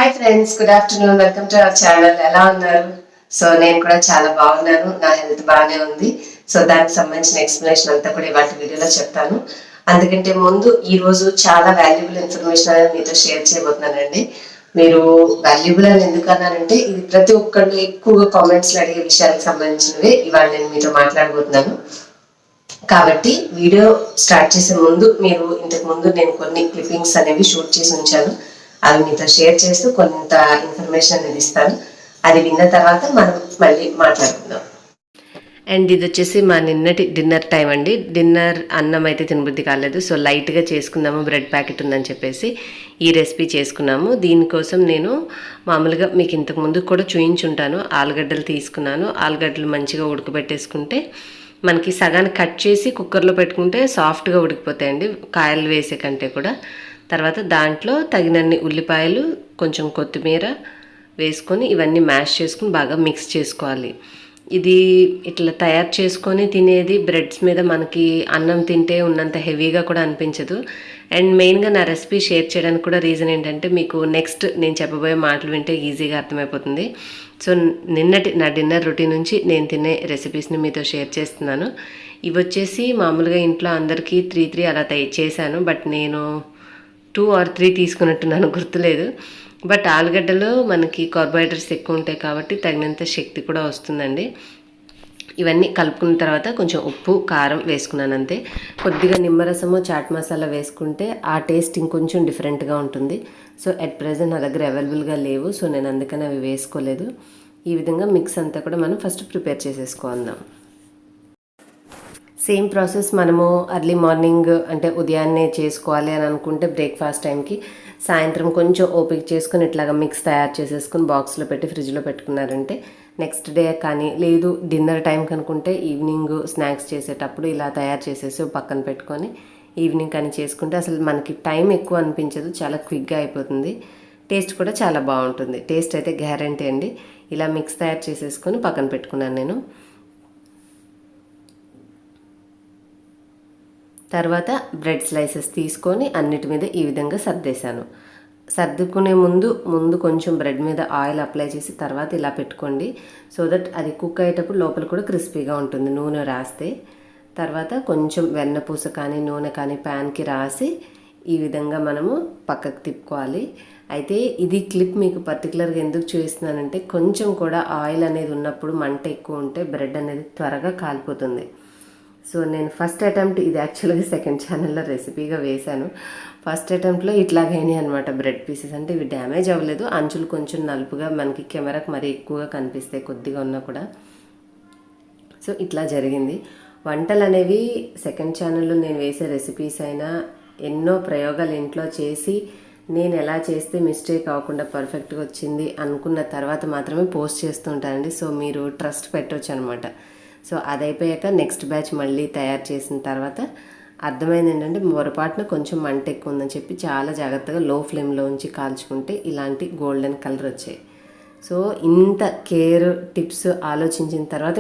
Hi friends, good afternoon. Welcome to our channel. ఎలా ఉన్నారు? So నేను కూడా చాలా బాగున్నాను. నా హెల్త్ బాగానే ఉంది. సో దానికి సంబంధించిన ఎక్స్ప్లెనేషన్ అంతా కూడా ఇవాళ వీడియోలో చెప్తాను. అందుకంటే ముందు ఈ రోజు చాలా వాల్యుబుల్ ఇన్ఫర్మేషన్ అనేది మీతో షేర్ చేయబోతున్నానండి. మీరు వాల్యుబుల్ అని ఎందుకు అన్నానంటే ఇది ప్రతి ఒక్కళ్ళు ఎక్కువగా కామెంట్స్లో అడిగే విషయాలకు సంబంధించినవి ఇవాళ నేను మీతో మాట్లాడబోతున్నాను. కాబట్టి వీడియో స్టార్ట్ చేసే ముందు మీరు ఇంతకు ముందు నేను కొన్ని క్లిప్పింగ్స్ అనేవి షూట్ చేసి ఉంచాను. అవి మీతో షేర్ చేస్తూ కొంత ఇన్ఫర్మేషన్ అనేది ఇస్తాను. అది విన్న తర్వాత మనం మళ్ళీ మాట్లాడుకుందాం. అండ్ ఇది వచ్చేసి మా నిన్నటి డిన్నర్ టైం అండి. డిన్నర్ అన్నం అయితే తినబుద్ధి కాలేదు, సో లైట్గా చేసుకుందాము, బ్రెడ్ ప్యాకెట్ ఉందని చెప్పేసి ఈ రెసిపీ చేసుకున్నాము. దీనికోసం నేను మామూలుగా మీకు ఇంతకు ముందు కూడా చూయించుంటాను. ఆలుగడ్డలు తీసుకున్నాను. ఆలుగడ్డలు మంచిగా ఉడకబెట్టేసుకుంటే మనకి సగాన్ని కట్ చేసి కుక్కర్లో పెట్టుకుంటే సాఫ్ట్గా ఉడికిపోతాయండి, కాయలు వేసే కంటే కూడా. తర్వాత దాంట్లో తగినన్ని ఉల్లిపాయలు, కొంచెం కొత్తిమీర వేసుకొని ఇవన్నీ మ్యాష్ చేసుకుని బాగా మిక్స్ చేసుకోవాలి. ఇది ఇట్లా తయారు చేసుకొని తినేది బ్రెడ్స్ మీద మనకి అన్నం తింటే ఉన్నంత హెవీగా కూడా అనిపించదు. అండ్ మెయిన్గా నా రెసిపీ షేర్ చేయడానికి కూడా రీజన్ ఏంటంటే మీకు నెక్స్ట్ నేను చెప్పబోయే మాటలు వింటే ఈజీగా అర్థమైపోతుంది. సో నిన్నటి నా డిన్నర్ రొటీన్ నుంచి నేను తినే రెసిపీస్ని మీతో షేర్ చేస్తున్నాను. ఇవి వచ్చేసి మామూలుగా ఇంట్లో అందరికీ 3 అలా చేశాను, బట్ నేను 2 or 3 తీసుకున్నట్టున్నాను, గుర్తులేదు. బట్ ఆలుగడ్డలో మనకి కార్బోహైడ్రేట్స్ ఎక్కువ ఉంటాయి కాబట్టి తగినంత శక్తి కూడా వస్తుందండి. ఇవన్నీ కలుపుకున్న తర్వాత కొంచెం ఉప్పు, కారం వేసుకున్నాను అంతే. కొద్దిగా నిమ్మరసము, చాట్ మసాలా వేసుకుంటే ఆ టేస్ట్ ఇంకొంచెం డిఫరెంట్గా ఉంటుంది. సో అట్ ప్రెజెంట్ నా దగ్గర అవైలబుల్గా లేవు, సో నేను అందుకని అవి వేసుకోలేదు. ఈ విధంగా మిక్స్ అంతా కూడా మనం ఫస్ట్ ప్రిపేర్ చేసేసుకుందాం. సేమ్ ప్రాసెస్ మనము అర్లీ మార్నింగ్ అంటే ఉదయాన్నే చేసుకోవాలి అని అనుకుంటే బ్రేక్ఫాస్ట్ టైంకి సాయంత్రం కొంచెం ఓపిక చేసుకుని ఇట్లాగా మిక్స్ తయారు చేసేసుకుని బాక్స్లో పెట్టి ఫ్రిడ్జ్లో పెట్టుకున్నారంటే నెక్స్ట్ డే కానీ, లేదు డిన్నర్ టైంకి అనుకుంటే ఈవినింగ్ స్నాక్స్ చేసేటప్పుడు ఇలా తయారు చేసేసి పక్కన పెట్టుకొని ఈవినింగ్ కానీ చేసుకుంటే అసలు మనకి టైం ఎక్కువ అనిపించదు, చాలా క్విక్గా అయిపోతుంది. టేస్ట్ కూడా చాలా బాగుంటుంది. టేస్ట్ అయితే గ్యారంటీ అండి. ఇలా మిక్స్ తయారు చేసేసుకొని పక్కన పెట్టుకున్నాను నేను. తర్వాత బ్రెడ్ స్లైసెస్ తీసుకొని అన్నిటి మీద ఈ విధంగా సర్దేశాను. సర్దుకునే ముందు కొంచెం బ్రెడ్ మీద ఆయిల్ అప్లై చేసి తర్వాత ఇలా పెట్టుకోండి. సో దట్ అది కుక్ అయ్యేటప్పుడు లోపల కూడా క్రిస్పీగా ఉంటుంది నూనె రాస్తే. తర్వాత కొంచెం వెన్నపూస కానీ నూనె కానీ ప్యాన్కి రాసి ఈ విధంగా మనము పక్కకు తిప్పుకోవాలి. అయితే ఇది క్లిప్ మీకు పర్టికులర్గా ఎందుకు చూపిస్తున్నానంటే కొంచెం కూడా ఆయిల్ అనేది ఉన్నప్పుడు మంట ఎక్కువ ఉంటే బ్రెడ్ అనేది త్వరగా కాలిపోతుంది. సో నేను ఫస్ట్ అటెంప్ట్, ఇది యాక్చువల్గా సెకండ్ ఛానల్లో రెసిపీగా వేశాను. ఫస్ట్ అటెంప్ట్లో ఇట్లాగైనాయి అనమాట బ్రెడ్ పీసెస్. అంటే ఇవి డ్యామేజ్ అవ్వలేదు, అంచులు కొంచెం నలుపుగా మనకి కెమెరాకి మరీ ఎక్కువగా కనిపిస్తాయి కొద్దిగా ఉన్నా కూడా. సో ఇట్లా జరిగింది. వంటలు అనేవి సెకండ్ ఛానల్లో నేను వేసే రెసిపీస్ అయినా ఎన్నో ప్రయోగాలు ఇంట్లో చేసి నేను ఎలా చేస్తే మిస్టేక్ అవ్వకుండా పర్ఫెక్ట్గా వచ్చింది అనుకున్న తర్వాత మాత్రమే పోస్ట్ చేస్తూ ఉంటానండి. సో మీరు ట్రస్ట్ పెట్టవచ్చు అనమాట. సో అది అయిపోయాక నెక్స్ట్ బ్యాచ్ మళ్ళీ తయారు చేసిన తర్వాత అర్థమైంది ఏంటంటే పొరపాటున కొంచెం మంట ఎక్కువ ఉందని చెప్పి చాలా జాగ్రత్తగా లో ఫ్లేమ్లో ఉంచి కాల్చుకుంటే ఇలాంటి గోల్డెన్ కలర్ వచ్చాయి. సో ఇంత కేర్ టిప్స్ ఆలోచించిన తర్వాత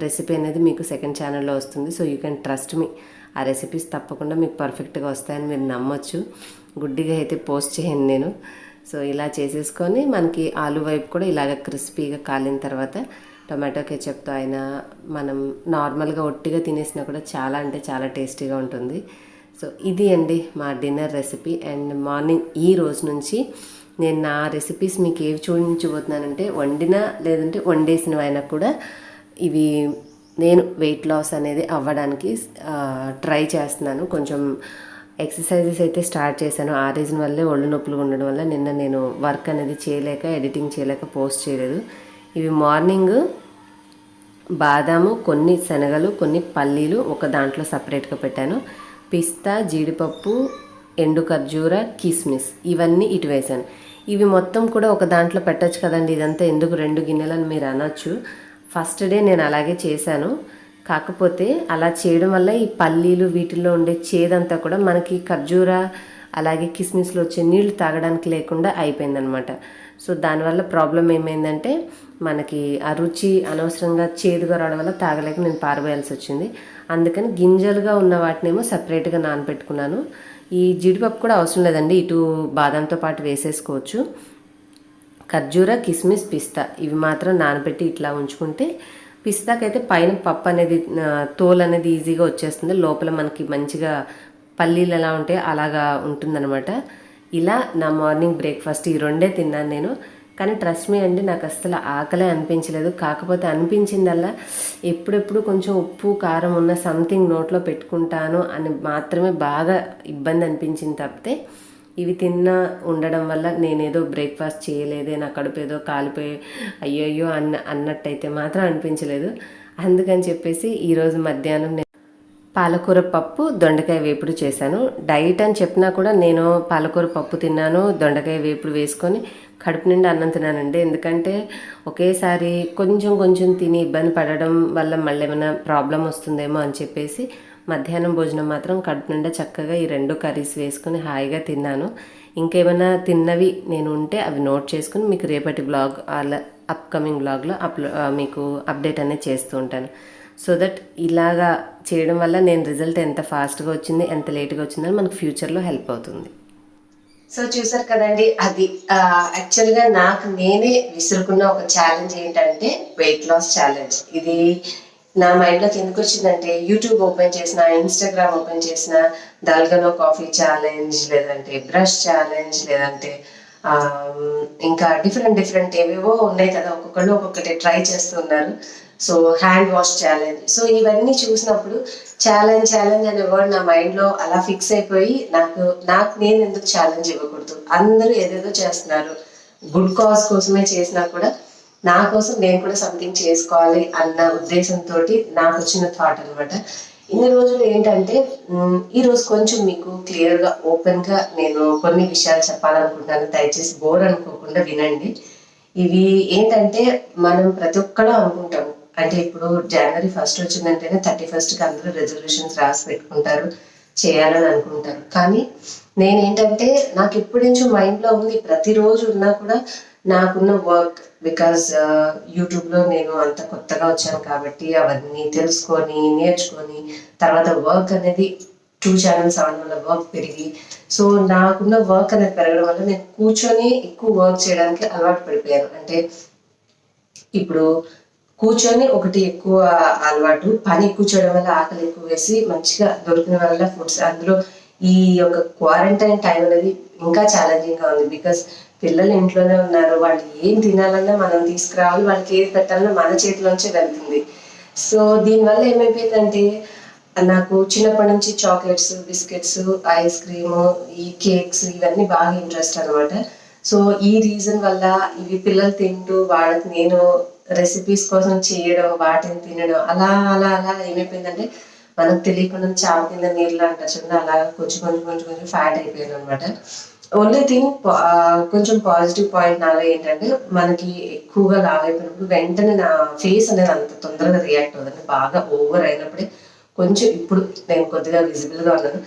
రెసిపీ అనేది మీకు సెకండ్ ఛానల్లో వస్తుంది. So you can trust me. ఆ రెసిపీస్ తప్పకుండా మీకు పర్ఫెక్ట్గా వస్తాయని మీరు నమ్మొచ్చు. గుడ్డిగా అయితే పోస్ట్ చేయను నేను. సో ఇలా చేసేసుకొని మనకి ఆలు వైపు కూడా ఇలాగ క్రిస్పీగా కాలిన తర్వాత టొమాటో కెచప్తో అయినా మనం నార్మల్గా ఒట్టిగా తినేసినా కూడా చాలా అంటే చాలా టేస్టీగా ఉంటుంది. సో ఇది అండి మా డిన్నర్ రెసిపీ. అండ్ మార్నింగ్ ఈ రోజు నుంచి నేను నా రెసిపీస్ మీకు ఏవి చూపించబోతున్నానంటే వండినా లేదంటే వండేసినవైనా కూడా ఇవి నేను వెయిట్ లాస్ అనేది అవ్వడానికి ట్రై చేస్తున్నాను. కొంచెం ఎక్సర్సైజెస్ అయితే స్టార్ట్ చేశాను. ఆ రీజన్ వల్లే ఒళ్ళు నొప్పులు ఉండడం వల్ల నిన్న నేను వర్క్ అనేది చేయలేక, ఎడిటింగ్ చేయలేక పోస్ట్ చేయలేదు. ఇవి మార్నింగ్ బాదాము, కొన్ని శనగలు, కొన్ని పల్లీలు ఒక దాంట్లో సపరేట్గా పెట్టాను. పిస్తా, జీడిపప్పు, ఎండు ఖర్జూర, కిస్మిస్ ఇవన్నీ ఇటు వేశాను. ఇవి మొత్తం కూడా ఒక దాంట్లో పెట్టచ్చు కదండి, ఇదంతా ఎందుకు 2 గిన్నెలని మీరు అనొచ్చు. ఫస్ట్ డే నేను అలాగే చేశాను. కాకపోతే అలా చేయడం వల్ల ఈ పల్లీలు వీటిల్లో ఉండే చేదంతా కూడా మనకి ఖర్జూర అలాగే కిస్మిస్లో వచ్చే నీళ్లు తాగడానికి లేకుండా అయిపోయిందనమాట. సో దానివల్ల ప్రాబ్లం ఏమైందంటే మనకి ఆ రుచి అనవసరంగా చేదుగా రావడం వల్ల తాగలేక నేను పారబోయాల్సి వచ్చింది. అందుకని గింజలుగా ఉన్న వాటినేమో సపరేట్గా నానబెట్టుకున్నాను. ఈ జీడిపప్పు కూడా అవసరం లేదండి, ఇటు బాదంతో పాటు వేసేసుకోవచ్చు. ఖర్జూర, కిస్మిస్, పిస్తా ఇవి మాత్రం నానబెట్టి ఇట్లా ఉంచుకుంటే పిస్తాకైతే పైన పప్పు అనేది తోలు అనేది ఈజీగా వచ్చేస్తుంది, లోపల మనకి మంచిగా పల్లీలు ఎలా ఉంటే అలాగా ఉంటుందన్నమాట. ఇలా నా మార్నింగ్ బ్రేక్ఫాస్ట్ ఈ రెండే తిన్నాను నేను. కానీ ట్రస్ట్ మీ అండి, నాకు అస్సలు ఆకలే అనిపించలేదు. కాకపోతే అనిపించిందల్లా ఎప్పుడెప్పుడు కొంచెం ఉప్పు కారం ఉన్న సంథింగ్ నోట్లో పెట్టుకుంటాను అని మాత్రమే బాగా ఇబ్బంది అనిపించింది తప్పితే ఇవి ఉండడం వల్ల నేనేదో బ్రేక్ఫాస్ట్ చేయలేదే, నా కడుపు ఏదో కాలిపోయి అయ్యయ్యో అన్నట్టయితే మాత్రం అనిపించలేదు. అందుకని చెప్పేసి ఈరోజు మధ్యాహ్నం పాలకూర పప్పు, దొండకాయ వేపుడు చేశాను. డైట్ అని చెప్పినా కూడా నేను పాలకూర పప్పు తిన్నాను, దొండకాయ వేపుడు వేసుకొని కడుపు నిండా అన్నం తిన్నానండి. ఎందుకంటే ఒకేసారి కొంచెం కొంచెం తిని ఇబ్బంది పడడం వల్ల మళ్ళీ ఏమైనా ప్రాబ్లం వస్తుందేమో అని చెప్పేసి మధ్యాహ్నం భోజనం మాత్రం కడుపు నిండా చక్కగా ఈ 2 కర్రీస్ వేసుకుని హాయిగా తిన్నాను. ఇంకేమైనా తిన్నవి నేను ఉంటే అవి నోట్ చేసుకుని మీకు రేపటి బ్లాగ్ అలా అప్కమింగ్ బ్లాగ్లో మీకు అప్డేట్ అనేది చేస్తూ ఉంటాను. సో దట్ ఇలాగా చేయడం వల్ల నేను రిజల్ట్ ఎంత ఫాస్ట్గా వచ్చింది, ఎంత లేట్గా వచ్చిందని మనకు ఫ్యూచర్లో హెల్ప్ అవుతుంది. సో చూసారు కదండి, అది యాక్చువల్గా నాకు నేనే విసురుకున్న ఒక ఛాలెంజ్ ఏంటంటే వెయిట్ లాస్ ఛాలెంజ్. ఇది నా మైండ్లోకి ఎందుకు వచ్చిందంటే యూట్యూబ్ ఓపెన్ చేసిన, ఇన్స్టాగ్రామ్ ఓపెన్ చేసిన దాల్గనో కాఫీ ఛాలెంజ్, లేదంటే బ్రష్ ఛాలెంజ్, లేదంటే ఇంకా డిఫరెంట్ ఏవేవో ఉన్నాయి కదా, ఒక్కొక్కళ్ళు ఒక్కొక్కటి ట్రై చేస్తున్నారు. So hand wash challenge. So ఇవన్నీ చూసినప్పుడు ఛాలెంజ్ అనే వర్డ్ నా మైండ్లో అలా ఫిక్స్ అయిపోయి నాకు నేను ఎందుకు ఛాలెంజ్ ఇవ్వకూడదు, అందరూ ఏదేదో చేస్తున్నారు, గుడ్ కాజ్ కోసమే చేసినా కూడా నా కోసం నేను కూడా సంథింగ్ చేసుకోవాలి అన్న ఉద్దేశంతో నాకు వచ్చిన థాట్ అనమాట. ఇన్ని రోజులు ఏంటంటే ఈరోజు కొంచెం మీకు క్లియర్గా ఓపెన్గా నేను కొన్ని విషయాలు చెప్పాలనుకుంటున్నాను. దయచేసి బోర్ అనుకోకుండా వినండి. ఇవి ఏంటంటే మనం ప్రతి ఒక్కరు అనుకుంటాము, అంటే ఇప్పుడు జనవరి 1 వచ్చిందంటేనే 31కి అందరూ రెజల్యూషన్స్ రాసి పెట్టుకుంటారు, చేయాలని అనుకుంటారు. కానీ నేనేంటంటే నాకు ఎప్పటి నుంచో మైండ్లో ఉంది, ప్రతిరోజు ఉన్నా కూడా నాకున్న వర్క్, బికాజ్ యూట్యూబ్లో నేను అంత కొత్తగా వచ్చాను కాబట్టి అవన్నీ తెలుసుకొని నేర్చుకొని తర్వాత వర్క్ అనేది 2 ఛానల్స్ అవడం వల్ల వర్క్ పెరిగి, సో నాకున్న వర్క్ అనేది పెరగడం వల్ల నేను కూర్చొని ఎక్కువ వర్క్ చేయడానికి అలవాటు పడిపోయాను. అంటే ఇప్పుడు కూర్చొని ఒకటి ఎక్కువ అలవాటు, పని కూర్చోవడం వల్ల ఆకలి ఎక్కువ వేసి మంచిగా దొరికిన వల్ల ఫుడ్స్, అందులో ఈ యొక్క క్వారంటైన్ టైం అనేది ఇంకా ఛాలెంజింగ్గా ఉంది. బికాస్ పిల్లలు ఇంట్లోనే ఉన్నారు, వాళ్ళు ఏం తినాలన్నా మనం తీసుకురావాలి, వాళ్ళకి ఏది పెట్టాలన్నా మన చేతిలోంచే వెళ్తుంది. సో దీనివల్ల ఏమైపోయిందంటే నాకు చిన్నప్పటి నుంచి చాక్లెట్స్, బిస్కెట్స్, ఐస్ క్రీమ్, ఈ కేక్స్ ఇవన్నీ బాగా ఇంట్రెస్ట్ అనమాట. సో ఈ రీజన్ వల్ల ఇవి పిల్లలు తింటూ వాళ్ళకి నేను రెసిపీస్ కోసం చేయడం, వాటిని తినడం, అలా అలా అలా ఏమైపోయిందంటే మనకు తెలియకుండా చావ కింద నీళ్ళు అంటారు చూడండి, అలా కొంచెం ఫ్యాట్ అయిపోయాను అనమాట. ఓన్లీ థింగ్ కొంచెం పాజిటివ్ పాయింట్ నాలో ఏంటంటే మనకి ఎక్కువగా లావ్ అయిపోయినప్పుడు వెంటనే నా ఫేస్ అనేది అంత తొందరగా రియాక్ట్ అవుతుంది, బాగా ఓవర్ అయినప్పుడే కొంచెం ఇప్పుడు నేను కొద్దిగా విజిబుల్గా ఉన్నాను.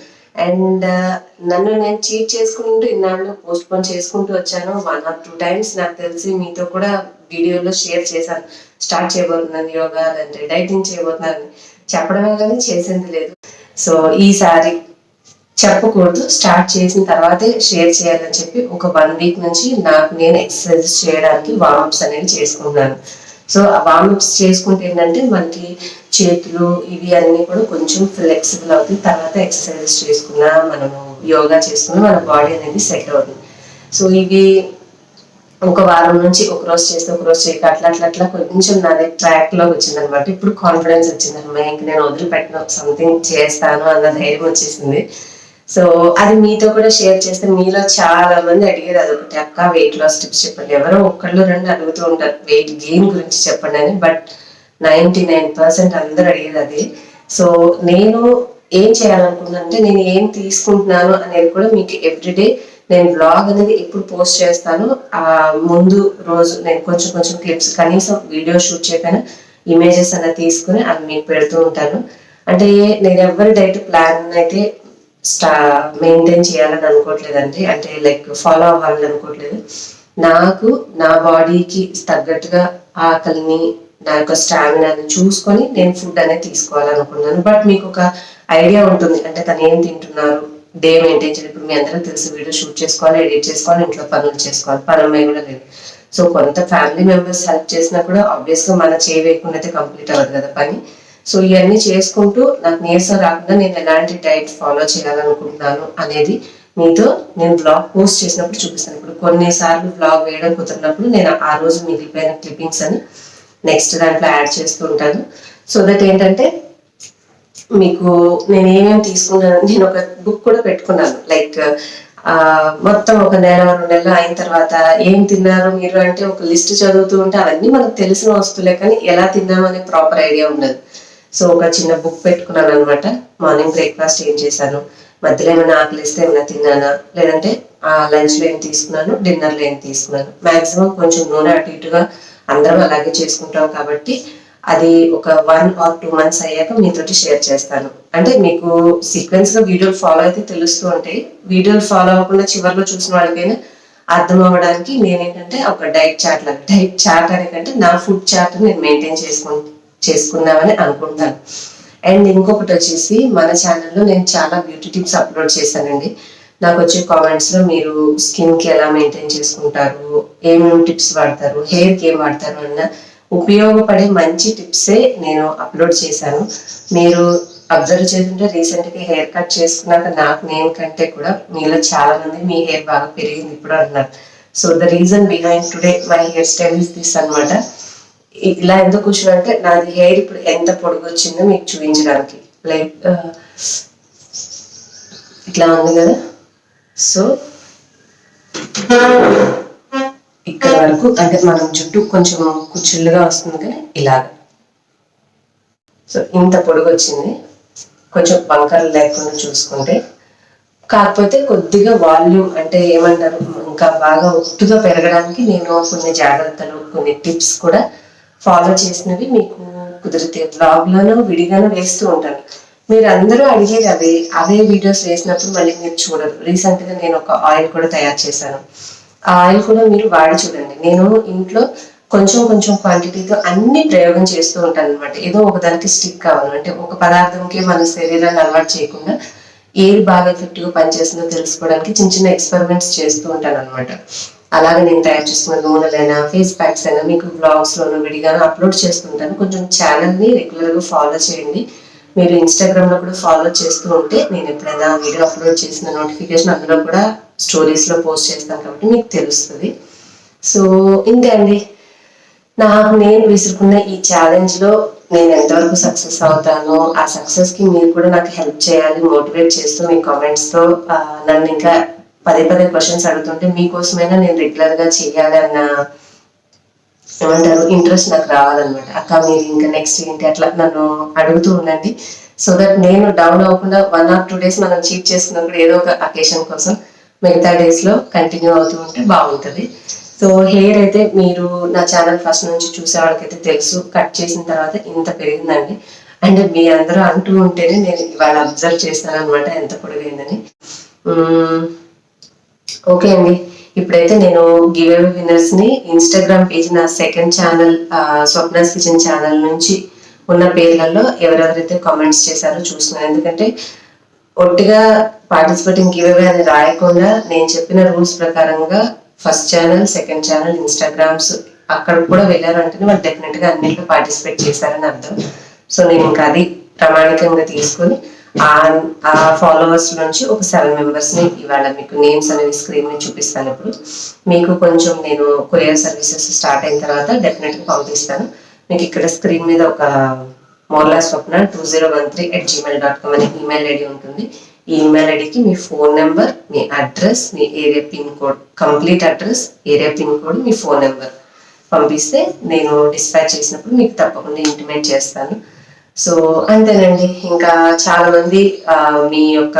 అండ్ నన్ను నేను చీట్ చేసుకుంటూ ఇన్నాళ్ళు పోస్ట్ పోన్ చేసుకుంటూ వచ్చాను. 1 or 2 times నాకు తెలిసి మీతో కూడా వీడియోలో షేర్ చేశాను, స్టార్ట్ చేయబోతున్నాను యోగా, అంటే డైటింగ్ చేయబోతున్నాను చెప్పడమే కానీ చేసింది లేదు. సో ఈసారి చెప్పకూడదు, స్టార్ట్ చేసిన తర్వాతే షేర్ చేయాలని చెప్పి ఒక 1 week నుంచి నాకు నేను ఎక్సర్సైజ్ చేయడానికి వార్మప్స్ అనేవి చేసుకుంటున్నాను. సో ఆ వార్మప్స్ చేసుకుంటే ఏంటంటే మనకి చేతులు ఇవి అన్నీ కూడా కొంచెం ఫ్లెక్సిబుల్ అవుతుంది. తర్వాత ఎక్సర్సైజెస్ చేసుకున్నా, మనము యోగా చేసుకున్నా మన బాడీ అనేది సెట్ అవుతుంది. సో ఇవి ఒక వారం నుంచి ఒకరోజు చేస్తే ఒకరోజు చేయక అట్లా కొంచెం నాది ట్రాక్లో వచ్చింది అనమాట. ఇప్పుడు కాన్ఫిడెన్స్ వచ్చింది అనమాట, ఇంక నేను వదిలిపెట్టిన సంథింగ్ చేస్తాను అన్న ధైర్యం వచ్చేసింది. సో అది మీతో కూడా షేర్ చేస్తే మీలో చాలా మంది అడిగేది అదొకటి, అక్క వెయిట్ లాస్ టిప్స్ చెప్పండి, ఎవరో 1-2 అడుగుతూ ఉంటారు వెయిట్ గెయిన్ గురించి చెప్పండి అని, బట్ 99% అందరూ అడిగేది అది. సో నేను ఏం చేయాలనుకున్నాను అంటే నేను ఏం తీసుకుంటున్నాను అనేది కూడా మీకు ఎవ్రీడే నేను బ్లాగ్ అనేది ఎప్పుడు పోస్ట్ చేస్తాను. ఆ ముందు రోజు నేను కొంచెం క్లిప్స్, కనీసం వీడియో షూట్ చేయకపోయినా ఇమేజెస్ అనేది తీసుకుని అవి మీకు పెడుతూ ఉంటాను. అంటే నేను ఎవరి డైట్ ప్లాన్ అయితే మెయింటైన్ చేయాలని అనుకోవట్లేదండి, అంటే లైక్ ఫాలో అవ్వాలని అనుకోవట్లేదు. నాకు నా బాడీకి తగ్గట్టుగా ఆకలిని, నా యొక్క స్టామినాని చూసుకొని నేను ఫుడ్ అనేది తీసుకోవాలనుకున్నాను. బట్ మీకు ఒక ఐడియా ఉంటుంది, అంటే తను ఏం తింటున్నారు, డే మెయింటైన్ చేయాలి. ఇప్పుడు మీ అందరికీ తెలిసి వీడియో షూట్ చేసుకోవాలి, ఎడిట్ చేసుకోవాలి, ఇంట్లో పనులు చేసుకోవాలి, పని అమ్మాయి కూడా లేదు. సో కొంత ఫ్యామిలీ మెంబర్స్ హెల్ప్ చేసినా కూడా ఆబ్వియస్గా మన చేయి వేయకుండా అయితే కంప్లీట్ అవ్వదు కదా పని. సో ఇవన్నీ చేసుకుంటూ నాకు నీరసం రాకుండా నేను ఎలాంటి డైట్ ఫాలో చేయాలనుకుంటున్నాను అనేది మీతో నేను బ్లాగ్ పోస్ట్ చేసినప్పుడు చూపిస్తాను. ఇప్పుడు కొన్నిసార్లు బ్లాగ్ వేయడం కుదిరినప్పుడు నేను ఆ రోజు మిగిలిపోయిన క్లిప్పింగ్స్ అని నెక్స్ట్ దాంట్లో యాడ్ చేస్తూ ఉంటాను. సో దట్ ఏంటంటే మీకు నేను ఏమేమి తీసుకున్నాను, నేను ఒక బుక్ కూడా పెట్టుకున్నాను. లైక్ మొత్తం ఒక నెల 2 నెలలు అయిన తర్వాత ఏం తిన్నారు మీరు అంటే ఒక లిస్ట్ చదువుతూ ఉంటే అవన్నీ మనకు తెలిసిన వస్తువులే, కానీ ఎలా తిన్నామనే ప్రాపర్ ఐడియా ఉండదు. సో ఒక చిన్న బుక్ పెట్టుకున్నాను అనమాట. మార్నింగ్ బ్రేక్ఫాస్ట్ ఏం చేశాను, మధ్యలో ఏమైనా ఆకలిస్తే ఏమైనా తిన్నానా, లేదంటే లంచ్లో ఏం తీసుకున్నాను, డిన్నర్లో ఏం తీసుకున్నాను. మాక్సిమం కొంచెం నూనె అటు ఇటుగా అందరం అలాగే చేసుకుంటాం కాబట్టి అది ఒక 1 or 2 months అయ్యాక మీతోటి షేర్ చేస్తాను. అంటే మీకు సీక్వెన్స్ గా వీడియోలు ఫాలో అయితే తెలుస్తూ ఉంటాయి. వీడియోలు ఫాలో అవ్వకుండా చివరిలో చూసిన వాళ్ళకైనా అర్థం అవ్వడానికి నేనేంటంటే ఒక డైట్ చార్ట్ అనే కంటే నా ఫుడ్ చార్ట్ నేను మెయింటైన్ చేసుకుందామని అనుకుంటాను. అండ్ ఇంకొకటి వచ్చేసి మన ఛానల్లో నేను చాలా బ్యూటీ టిప్స్ అప్లోడ్ చేశానండి. నాకు వచ్చే కామెంట్స్ లో మీరు స్కిన్ కి ఎలా మెయింటైన్ చేసుకుంటారు, ఏమేమి టిప్స్ వాడతారు, హెయిర్ కి ఏం వాడతారు అన్న ఉపయోగపడే మంచి టిప్సే నేను అప్లోడ్ చేశాను. మీరు అబ్జర్వ్ చేస్తుంటే రీసెంట్ గా హెయిర్ కట్ చేసుకున్నాక నాకు నేను కంటే కూడా మీలో చాలా మంది మీ హెయిర్ బాగా పెరిగింది ఇప్పుడు అన్నారు. So the reason behind today my hair style is this అనమాట. ఇలా ఎందుకు కూర్చున్నంటే నాది హెయిర్ ఇప్పుడు ఎంత పొడుగు వచ్చిందో మీకు చూపించడానికి. లైక్ ఇట్లా ఉంది కదా. సో ఇక్కడ వరకు అంటే మనం జుట్టు కొంచెం కుచ్చుళ్ళుగా వస్తుంది కానీ ఇలాగ. సో ఇంత పొడుగు వచ్చింది, కొంచెం వంకరలు లేకుండా చూసుకుంటే. కాకపోతే కొద్దిగా వాల్యూమ్ అంటే ఏమంటారు, ఇంకా బాగా ఒట్టుగా పెరగడానికి నేను కొన్ని జాగ్రత్తలు, కొన్ని టిప్స్ కూడా ఫాలో చేసినవి మీకు కుదిరితే బ్లాగ్లోనూ విడిగానూ వేస్తూ ఉంటాను. మీరు అందరూ అడిగేది అవే వీడియోస్ వేసినప్పుడు మళ్ళీ మీరు చూడరు. రీసెంట్గా నేను ఒక ఆయిల్ కూడా తయారు చేశాను. ఆ ఆయిల్ కూడా మీరు వాడి చూడండి. నేను ఇంట్లో కొంచెం కొంచెం క్వాంటిటీతో అన్ని ప్రయోగం చేస్తూ ఉంటాను అనమాట. ఏదో ఒకదానికి స్టిక్ కావాలి అంటే ఒక పదార్థంకి మన శరీరాన్ని అలవాటు చేయకుండా ఏది బాగా ఎఫెక్టివ్గా పనిచేస్తుందో తెలుసుకోవడానికి చిన్న చిన్న ఎక్స్పెరిమెంట్స్ చేస్తూ ఉంటాను అనమాట. అలాగే నేను తయారు చేసుకున్న నూనెలైనా ఫేస్ ప్యాక్స్ అయినా మీకు బ్లాగ్స్లోనూ విడిగానూ అప్లోడ్ చేస్తుంటాను. కొంచెం ఛానల్ని రెగ్యులర్గా ఫాలో చేయండి. మీరు ఇన్స్టాగ్రామ్లో కూడా ఫాలో చేస్తూ ఉంటే నేను ఎప్పుడైనా వీడియో అప్లోడ్ చేసిన నోటిఫికేషన్ అందులో కూడా స్టోరీస్లో పోస్ట్ చేస్తాను కాబట్టి మీకు తెలుస్తుంది. సో ఇంతే అండి, నాకు నేను విసురుకున్న ఈ ఛాలెంజ్లో నేను ఎంతవరకు సక్సెస్ అవుతానో, ఆ సక్సెస్కి మీరు కూడా నాకు హెల్ప్ చేయాలి, మోటివేట్ చేస్తూ మీ కామెంట్స్తో నన్ను ఇంకా పదే క్వశ్చన్స్ అడుగుతుంటే మీకోసమైనా నేను రెగ్యులర్గా చేయాలి అన్న ఏమంటారు ఇంట్రెస్ట్ నాకు రావాలన్నమాట. అక్క మీరు ఇంకా నెక్స్ట్ ఏంటి అట్లా నన్ను అడుగుతూ ఉండండి. సో దట్ నేను డౌన్ అవ్వకుండా 1 or 2 days మనం చీట్ చేసుకున్నప్పుడు ఏదో ఒక అకేషన్ కోసం మిగతా డేస్లో కంటిన్యూ అవుతూ ఉంటే బాగుంటుంది. సో హెయిర్ అయితే మీరు నా ఛానల్ ఫస్ట్ నుంచి చూసే వాళ్ళకైతే తెలుసు, కట్ చేసిన తర్వాత ఇంత పెరిగిందండి. అండ్ మీ అందరూ అంటూ ఉంటేనే నేను ఇవాళ అబ్జర్వ్ చేస్తాను అనమాట ఎంత పొడిగైందని. ఓకే అండి, ఇప్పుడైతే నేను గివ్ అవే విన్నర్స్ ని ఇన్స్టాగ్రామ్ పేజ్ నా second channel Swapna's kitchen channel నుంచి ఉన్న పేర్లలో ఎవరెవరైతే కామెంట్స్ చేశారో చూస్తున్నాను. ఎందుకంటే ఒట్టిగా పార్టిసిపేటింగ్ గివ్ అవే అని రాయకుండా నేను చెప్పిన రూల్స్ ప్రకారంగా first channel, second channel, Instagrams అక్కడ కూడా వెళ్ళారు అంటేనే వాళ్ళు డెఫినెట్ గా అన్నింటిలో పార్టిసిపేట్ చేశారని అర్థం. సో నేను ఇంకా అది ప్రామాణికంగా తీసుకొని ఆ ఫాలోవర్స్ నుంచి ఒక 7 members ని ఇవాళ మీకు నేమ్స్ అనేవి స్క్రీన్ మీద చూపిస్తాను. ఇప్పుడు మీకు కొంచెం నేను కొరియర్ సర్వీసెస్ స్టార్ట్ అయిన తర్వాత డెఫినెట్ గా పంపిస్తాను. మీకు ఇక్కడ స్క్రీన్ మీద ఒక morlaswapna2013@gmail.com అనే ఈమెయిల్ ఐడి ఉంటుంది. ఈ ఈమెయిల్ ఐడికి మీ ఫోన్ నెంబర్, మీ అడ్రస్, మీ area pin code, complete address, area pin code, మీ ఫోన్ నెంబర్ పంపిస్తే నేను డిస్పాచ్ చేసినప్పుడు మీకు తప్పకుండా ఇంటిమేట్ చేస్తాను. సో అంతేనండి, ఇంకా చాలా మంది మీ యొక్క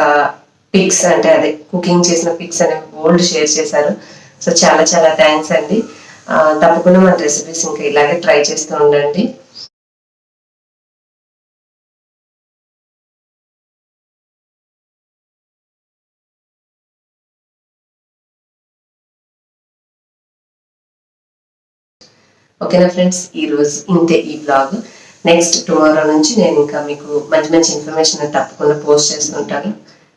పిక్స్ అంటే అదే కుకింగ్ చేసిన పిక్స్ అనేవి బోల్డ్ షేర్ చేశారు. సో చాలా థ్యాంక్స్ అండి. తప్పకుండా మన రెసిపీస్ ఇంకా ఇలాగే ట్రై చేస్తూ ఉండండి. ఓకేనా ఫ్రెండ్స్, ఈరోజు ఇంతే ఈ బ్లాగ్. నెక్స్ట్ టుమారో నుంచి నేను ఇంకా మీకు మంచి ఇన్ఫర్మేషన్ తప్పకుండా పోస్ట్ చేస్తుంటాను.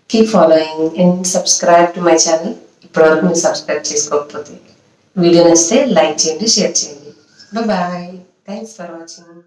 Keep following and subscribe to my channel. ఇప్పటివరకు మీరు సబ్స్క్రైబ్ చేసుకోకపోతే వీడియో నచ్చితే లైక్ చేయండి, షేర్ చేయండి. బాయ్. Thanks for watching.